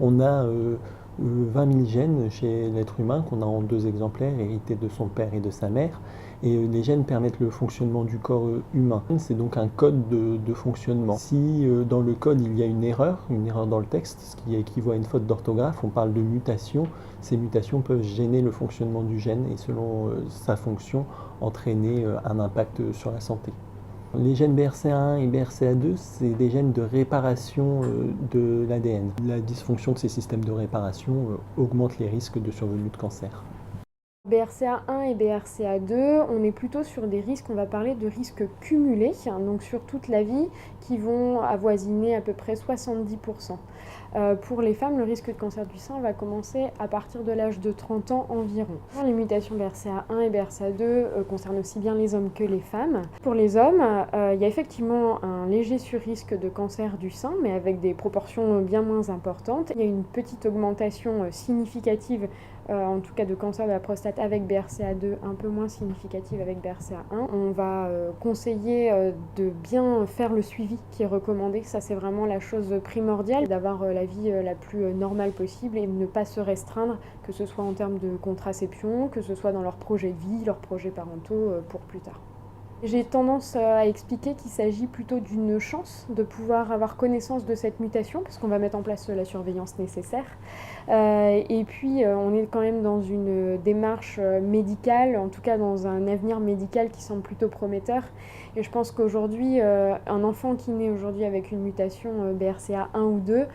On a 20 000 gènes chez l'être humain qu'on a en 2 exemplaires, hérités de son père et de sa mère. Et les gènes permettent le fonctionnement du corps humain. C'est donc un code de fonctionnement. Si dans le code il y a une erreur dans le texte, ce qui équivaut à une faute d'orthographe, on parle de mutation. Ces mutations peuvent gêner le fonctionnement du gène et selon sa fonction, entraîner un impact sur la santé. Les gènes BRCA1 et BRCA2, c'est des gènes de réparation de l'ADN. La dysfonction de ces systèmes de réparation augmente les risques de survenue de cancer. BRCA1 et BRCA2, on est plutôt sur des risques, on va parler de risques cumulés, donc sur toute la vie, qui vont avoisiner à peu près 70%. Pour les femmes, le risque de cancer du sein va commencer à partir de l'âge de 30 ans environ. Les mutations BRCA1 et BRCA2 concernent aussi bien les hommes que les femmes. Pour les hommes, il y a effectivement un léger surrisque de cancer du sein, mais avec des proportions bien moins importantes. Il y a une petite augmentation significative en tout cas de cancer de la prostate avec BRCA2, un peu moins significative avec BRCA1. On va conseiller de bien faire le suivi qui est recommandé, ça c'est vraiment la chose primordiale, d'avoir la vie la plus normale possible et ne pas se restreindre, que ce soit en termes de contraception, que ce soit dans leurs projets de vie, leurs projets parentaux pour plus tard. J'ai tendance à expliquer qu'il s'agit plutôt d'une chance de pouvoir avoir connaissance de cette mutation, parce qu'on va mettre en place la surveillance nécessaire. Et puis, on est quand même dans une démarche médicale, en tout cas dans un avenir médical qui semble plutôt prometteur. Et je pense qu'aujourd'hui, un enfant qui naît aujourd'hui avec une mutation BRCA1 ou 2,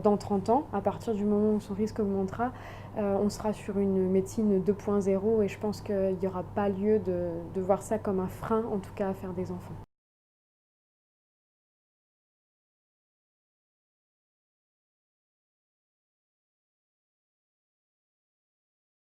dans 30 ans, à partir du moment où son risque augmentera, on sera sur une médecine 2.0 et je pense qu'il n'y aura pas lieu de voir ça comme un frein, en tout cas à faire des enfants.